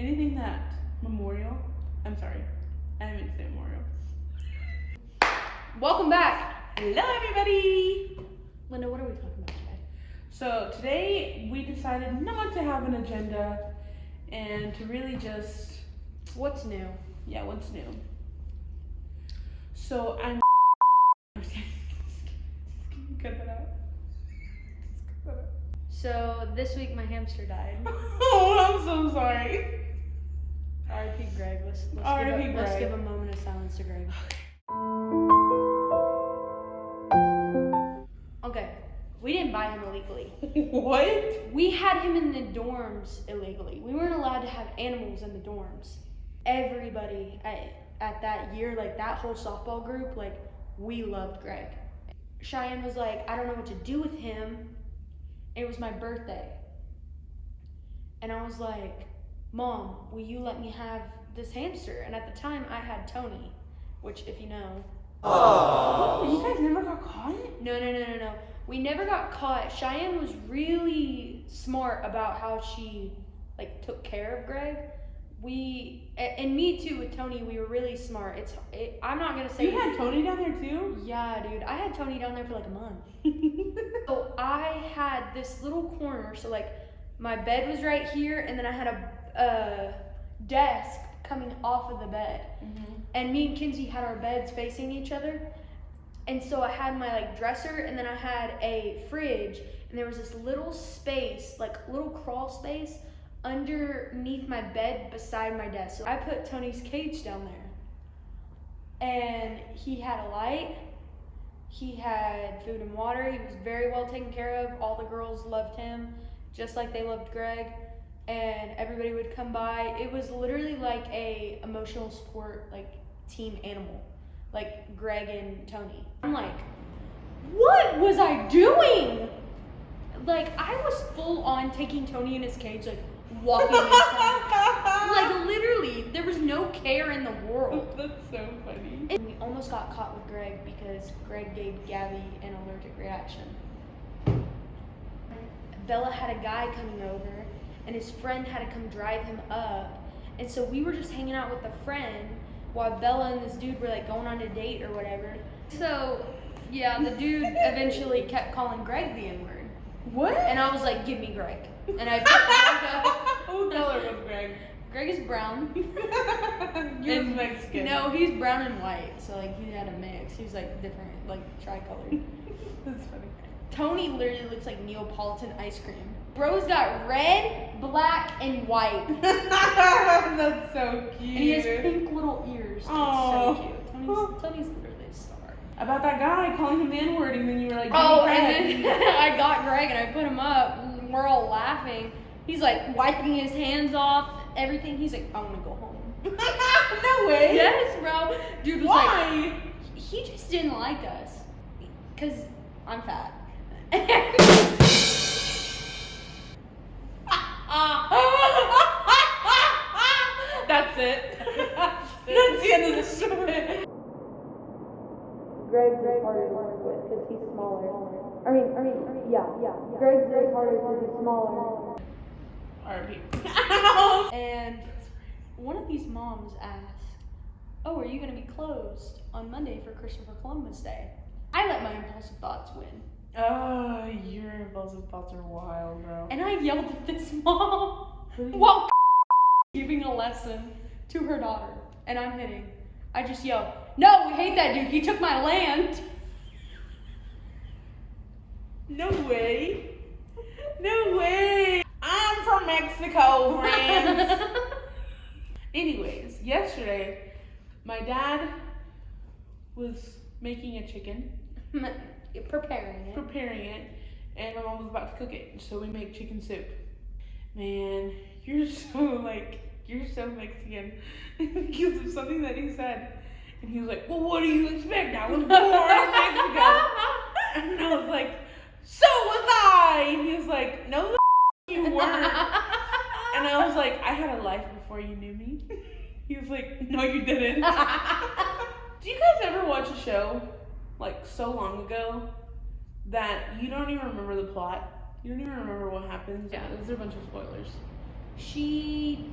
anything that memorial. I'm sorry, I didn't mean to say memorial. Welcome back. Hello, everybody. Linda, what are we talking about today? So today we decided not to have an agenda and to really just, What's new? yeah, what's new. So I'm cut that out. Cut that out. So this week my hamster died. Oh, I'm so sorry. R.I.P. Greg. Let's R.I.P. let's Greg. give a moment of silence to Greg. Okay, we didn't buy him illegally. What? We had him in the dorms illegally. We weren't allowed to have animals in the dorms. Everybody at that year, like that whole softball group, like we loved Greg. Cheyenne was like, I don't know what to do with him. It was my birthday. And I was like, Mom, will you let me have this hamster? And at the time I had Tony, which if you know. Oh, you guys never got caught? No. We never got caught. Cheyenne was really smart about how she like took care of Greg. And me too with Tony, we were really smart. I'm not gonna say. You had Tony down there too? Yeah, dude. I had Tony down there for like a month. So I had this little corner. So like my bed was right here, and then I had a desk coming off of the bed. Mm-hmm. And me and Kinsey had our beds facing each other. And so I had my like dresser, and then I had a fridge, and there was this little space, like little crawl space underneath my bed beside my desk. So I put Tony's cage down there. And he had a light, he had food and water, he was very well taken care of. All the girls loved him, just like they loved Greg. And everybody would come by. It was literally like a emotional support, like team animal, like Greg and Tony. I'm like, what was I doing? Like I was full on taking Tony in his cage, like walking in front of him. Like literally, there was no care in the world. That's so funny. And we almost got caught with Greg because Greg gave Gabby an allergic reaction. Bella had a guy coming over, and his friend had to come drive him up. And so we were just hanging out with a friend while Bella and this dude were like going on a date or whatever. So yeah, the dude eventually kept calling Greg the N-word. What? And I was like, give me Greg. And I put Greg up. What color was Greg? Greg is brown. You're Mexican. No, he's brown and white. So like he had a mix. He was like different, like tri-colored. That's funny. Tony literally looks like Neapolitan ice cream. Bro's got red, black, and white. That's so cute. And he has pink little ears. Aww. It's so cute. Tony's literally a star. About that guy calling him the N-word, and then you were like, Oh, Greg. and then I got Greg and I put him up. And we're all laughing. He's like wiping his hands off, everything. He's like, I want to go home. No way. Yes, bro. Dude was Why? like, he just didn't like us. Because I'm fat. That's it. That's the end of the story. Greg's is harder to work with because he's smaller. Yeah. Greg's is harder because he's smaller. R.I.P. And one of these moms asked, oh, are you going to be closed on Monday for Christopher Columbus Day? I let my impulsive thoughts win. Oh, your impulsive thoughts are wild, bro. And I yelled at this mom while giving a lesson to her daughter. And I'm hitting. I just yelled, no, we hate that dude. He took my land. No way. No way. I'm from Mexico, friends. Anyways, yesterday, my dad was making a chicken. Preparing it. And my mom was about to cook it. So we make chicken soup. Man, you're so Mexican. Because of something that he said. And he was like, well, what do you expect? I was born in Mexico. And I was like, so was I. And he was like, no, you weren't. And I was like, I had a life before you knew me. He was like, no, you didn't. Do you guys ever watch a show like so long ago that you don't even remember the plot? You don't even remember what happens? Yeah, those are a bunch of spoilers. She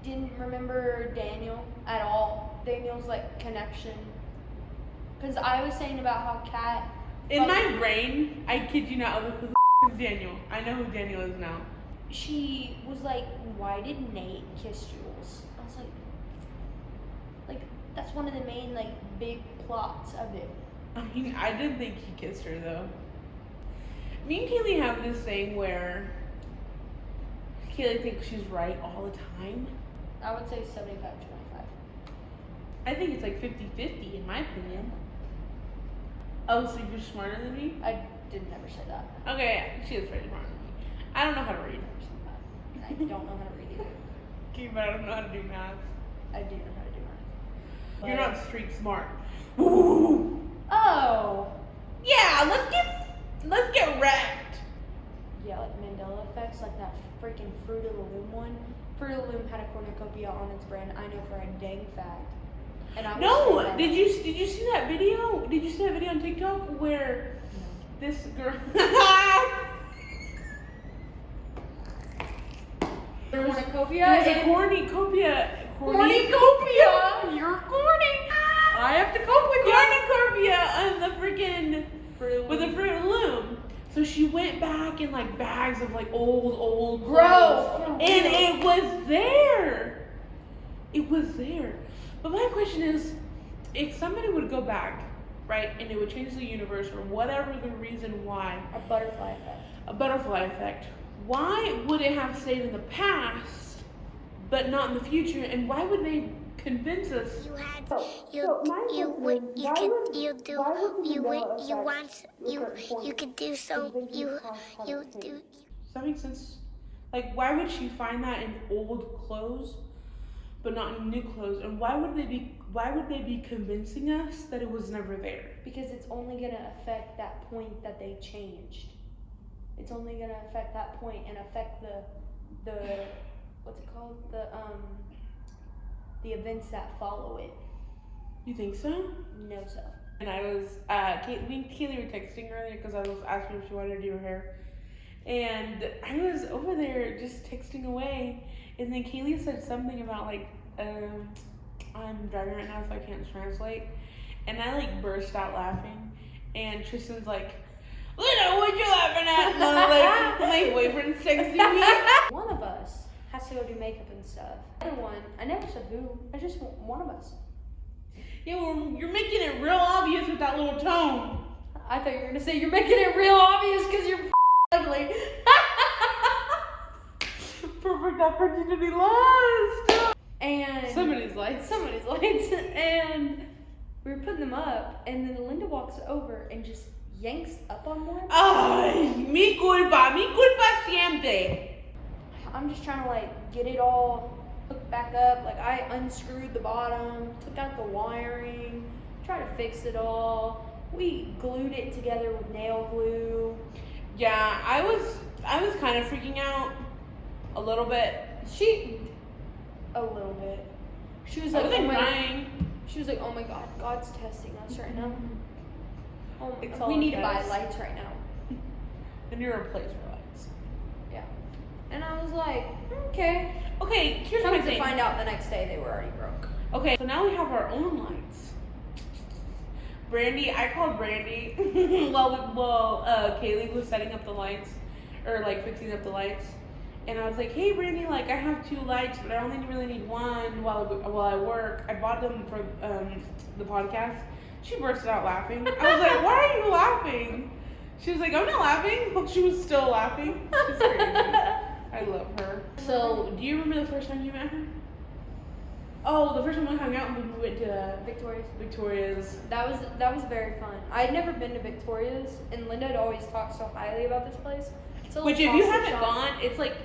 didn't remember Daniel at all. Daniel's like connection. Because I was saying about how Kat. In my brain, I kid you not, I was like, who the is Daniel? I know who Daniel is now. She was like, why did Nate kiss Jules? I was like, that's one of the main like big plots of it. I mean, I didn't think he kissed her though. Me and Kaylee have this thing where Kaylee thinks she's right all the time. I would say 75-25. I think it's like 50-50 in my opinion. Oh, so you're smarter than me? I did never say that. Okay, she is very smart than me. I don't know how to read. I don't know how to read either. Okay, but I don't know how to do math. I do know how to do math. You're not street smart. Woo! Oh. Yeah, let's get wrecked. Yeah, like Mandela effects, like that freaking Fruit of the Loom one. Fruit of the Loom had a cornucopia on its brand. I know for a dang fact. And I No, did you see that video? Did you see that video on TikTok where this girl? Cornucopia. There's a cornucopia. Cornucopia. You're corny. I have to cope with cornucopia on the freaking with the Fruit of the Loom. So she went back in like bags of like old clothes, and it was there. It was there. But my question is, if somebody would go back, right, and it would change the universe or whatever the reason why, a butterfly effect. A butterfly effect. Why would it have stayed in the past, but not in the future? And why would they convince us? You could do so. You do. Does that make sense? Like, why would she find that in old clothes, but not in new clothes? And why would they be convincing us that it was never there? Because it's only gonna affect that point that they changed. It's only gonna affect that point and affect the what's it called? The events that follow it. You think so? No, so. And I was, me and Kaylee were texting earlier because I was asking if she wanted to do her hair. And I was over there just texting away. And then Kaylee said something about like, I'm driving right now so I can't translate. And I like burst out laughing. And Tristan's like, Linda, what you laughing at? And I'm like, my boyfriend's texting me. One of us has to go do makeup and stuff. The other one, I never said who. I just want one of us. Yeah, well, you're making it real obvious with that little tone. I thought you were gonna say you're making it real obvious because you're ugly. Perfect opportunity lost. And somebody's lights. And we were putting them up, and then Linda walks over and just yanks up on one. Ay, mi culpa siempre. I'm just trying to like get it all hooked back up. Like I unscrewed the bottom, took out the wiring, tried to fix it all. We glued it together with nail glue. Yeah, I was kind of freaking out a little bit. A little bit. She was I like, wasn't crying. She was like, oh my God, God's testing us right now. Oh my It's God, all we need to it buy does. lights right now. And you replace your lights. Yeah. And I was like, okay. Okay, here's Come my to thing. find out the next day they were already broke. Okay, so now we have our own lights. I called Brandy while Kaylee was setting up the lights, or like fixing up the lights. And I was like, hey Brandy, like I have 2 lights, but I only really need one while I work. I bought them for the podcast. She bursted out laughing. I was like, why are you laughing? She was like, I'm not laughing. Well, she was still laughing. She's crazy. I love her. So, do you remember the first time you met her? Oh, the first time we hung out when we went to Victoria's. That was very fun. I'd never been to Victoria's, and Linda had always talked so highly about this place. Which, if you haven't gone, it's like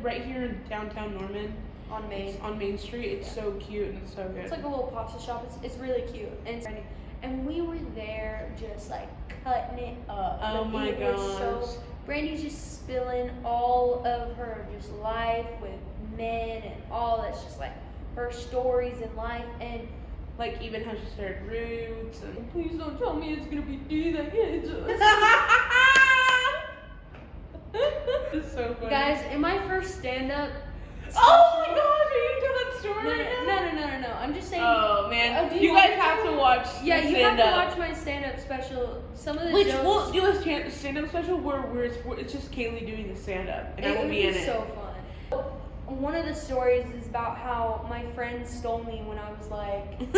right here in downtown Norman on Main Street. It's so cute and it's so good. It's like a little pasta shop. It's really cute and we were there just like cutting it up. Oh my gosh. Brandy's just spilling all of her just life with men and all that's just like her stories in life and like even how she started Roots and please don't tell me it's gonna be D that hits us. It's so funny. Guys, in my first stand-up. Oh my gosh, are you man. do You want guys have to watch. Yeah, the you have to stand-up. watch my stand-up special. Some of the Which jokes. we'll do a stand-up special where it's just Kaile doing the stand-up, and I will be in it. So fun. One of the stories is about how my friend stole me when I was like 8.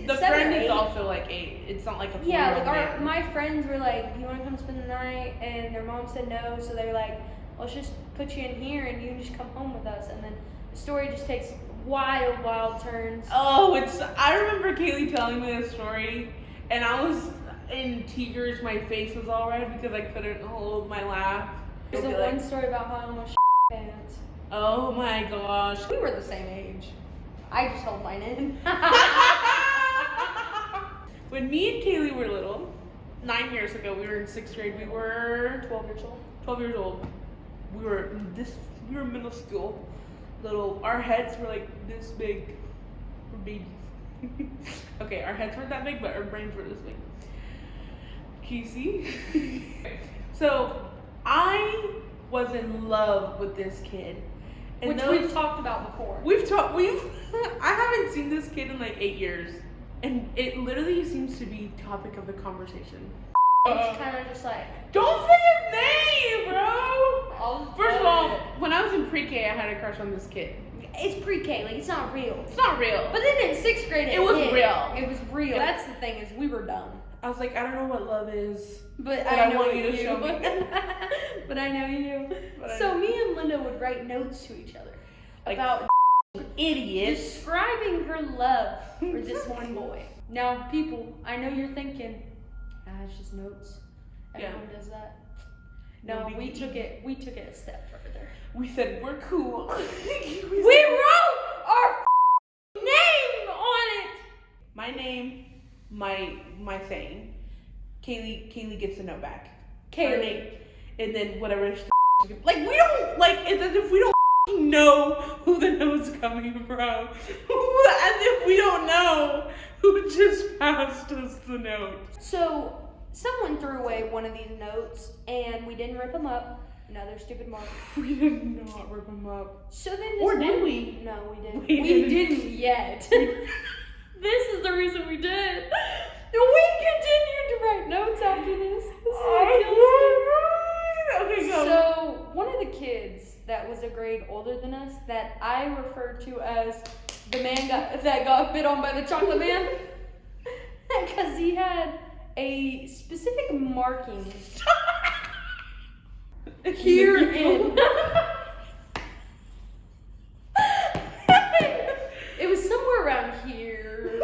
The 7 friend or is 8. also like 8. It's not like a 4-year-old Yeah, like man. my friends were like, "Do you want to come spend the night?" And their mom said no, so they were like, "Let's just put you in here and you can just come home with us." And then the story just takes wild turns. Oh, I remember Kaile telling me this story, and I was in tears. My face was all red because I couldn't hold my laugh. There's It'd a be one like, story about how I almost pants. oh my gosh. We were the same age. I just held mine in. When me and Kaile were little, 9 years ago, we were in 6th grade. We were 12 years old. 12 years old. We were middle school. Our heads were like this big. We're babies. Okay, our heads weren't that big, but our brains were this big. Can you see? So I was in love with this kid. And Which we've talked about before. I haven't seen this kid in like 8 years. And it literally seems to be topic of the conversation. It's kind of just like, Don't say his name, bro! First of all, when I was in pre-K, I had a crush on this kid. it's pre-K, like it's not real. It's not real. But then in 6th grade, It was hit. real. It was real. That's the thing, is we were dumb. I was like, I don't know what love is. But But I I know want you you to show me. But I know you. But I So know. me and Linda would write notes to each other Like, about idiots. describing her love for this one boy. Now, people, I know you're thinking, it's just notes. Everyone does that. No, No, we took it a step further. We said, we're cool. We wrote our name on it. My name, my saying. Kaile gets a note back. Her Kaile. name. And then whatever. Like, we don't, like, it's as if we don't know who the note's coming from. As if we don't know who just passed us the note. So, someone threw away one of these notes, and we didn't rip them up. Another stupid mark. We did not rip them up. So then this Or did one- we? No, we didn't. We We didn't. didn't yet. This is the reason we did. We continued to write notes after this. This is what kills me. Okay, go. So, one of the kids that was a grade older than us, that I refer to as the man that got bit on by the chocolate man, because he had a specific marking here in. It was somewhere around here.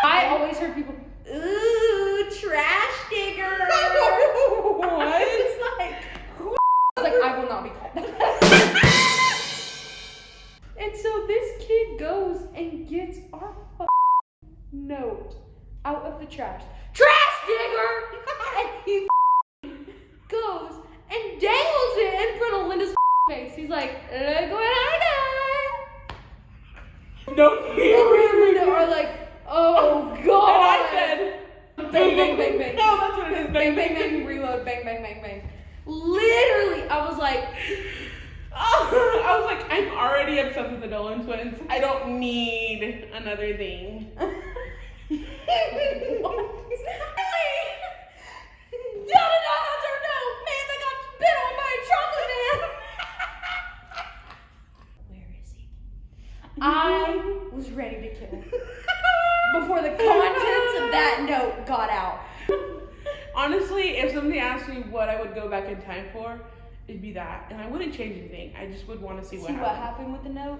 I always heard people, ooh, trash digger. What? It's like, I was like, I will not be called that. And so this kid goes and gets our note out of the trash. Trash digger! And he goes and dangles it in front of Linda's face. He's like, look what I got. No, And me and Linda are like, oh god. And I said, bang, bang, bang, bang. No, that's what it is. Bang, bang, bang, reload, bang, bang, bang, bang. Literally, I was like, Oh, I was like, I'm already obsessed with the Dolan twins. I don't need another thing. what? Da-da-da, how's our note? Man, I got bit on by a chocolate man. Where is he? I was ready to kill him before the contents of that note got out. Honestly, if somebody asked me what I would go back in time for, it'd be that. And I wouldn't change anything. I just would want to see what happened. With the note?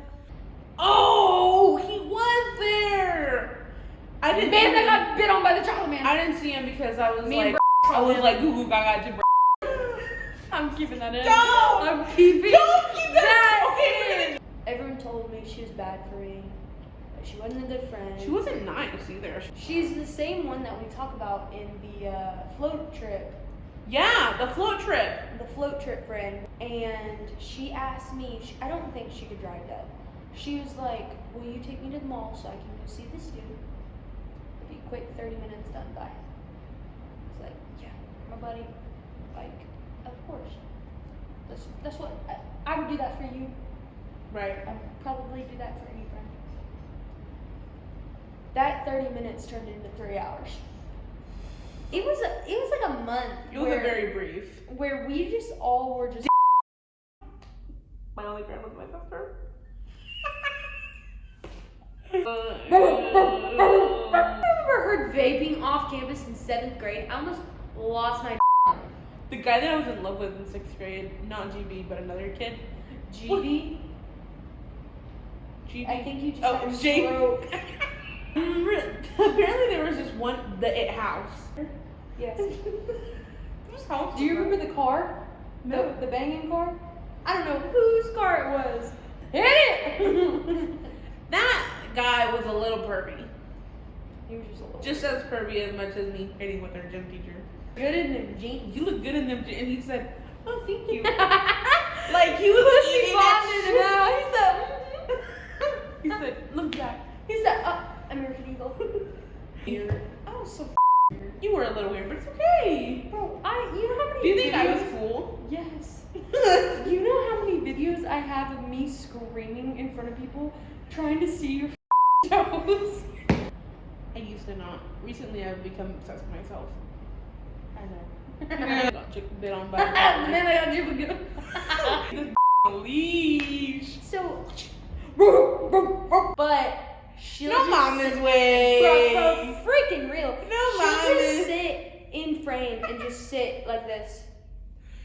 Oh, he was there. I didn't. Man, I got bit on by the chocolate man. I didn't see him because I was Me and like, I was like, Goo goo gaga jibber. I'm keeping that in. Don't! I'm keeping Don't keep that okay. in. Everyone told me she was bad for me. That she wasn't a good friend. She wasn't nice either. She's the same one that we talk about in the float trip. Yeah, the float trip. The float trip friend. And she asked me, I don't think she could drive though. She was like, will you take me to the mall so I can go see this dude? It'll be quick, 30 minutes done, bye. I was like, yeah, my buddy, like, of course. That's what, I would do that for you. Right. I would probably do that for any friend. that 30 minutes turned into 3 hours. It was like a month. It was a very brief. Where we just all were just. My only friend was my sister. I remember heard vaping off campus in 7th grade. I almost lost my. The guy that I was in love with in 6th grade, not GB, but another kid. GB? GB? I think you just had a Jake. stroke. Apparently there was this one, the It House. Yes. Whose house? Do you remember the car? No. The banging car? I don't know whose car it was. Hit it! That guy was a little pervy. He was just a little. Just as pervy as much as me hitting with our gym teacher. Good in them jeans. You look good in them, and he said, "Oh, thank you." Like he was She vomited him out. He said, "Look back." He said, American Eagle. Weird. I was so weird. You were a little weird, but it's okay. Bro, you know how many Do you think videos? I was cool? Yes. You know how many videos I have of me screaming in front of people, trying to see your toes? I used to not. Recently, I've become obsessed with myself. I know. I got bit on by a And then I got you again. this leash. So, but she'll No just mama's sit- way. Bro, freaking real. No She'll mama's. just sit in frame and just sit like this.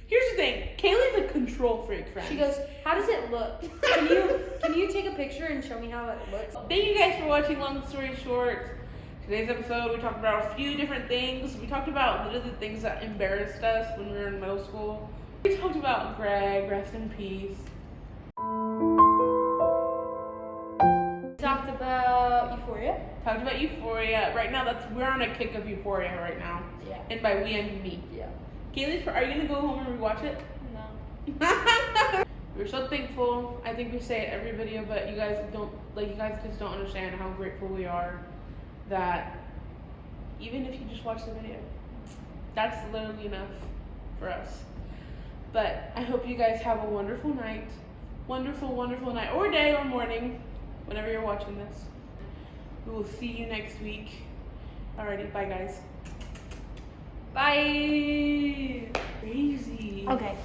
Here's the thing. Kaylee's a control freak, friend. She goes, "How does it look? Can you take a picture and show me how it looks?" Thank you guys for watching Long Story Short. Today's episode, we talked about a few different things. We talked about literally the things that embarrassed us when we were in middle school. We talked about Greg, rest in peace. Talked about Euphoria. Talked about Euphoria. Right now, we're on a kick of Euphoria right now. Yeah. And by we, I mean me. Yeah. Kaylee, are you gonna go home and rewatch it? No. We're so thankful. I think we say it every video, but you guys just don't understand how grateful we are that even if you just watch the video, that's literally enough for us. But I hope you guys have a wonderful night. Wonderful, wonderful night, or day, or morning, whenever you're watching this. We will see you next week. Alrighty, bye guys. Bye. Crazy. Okay.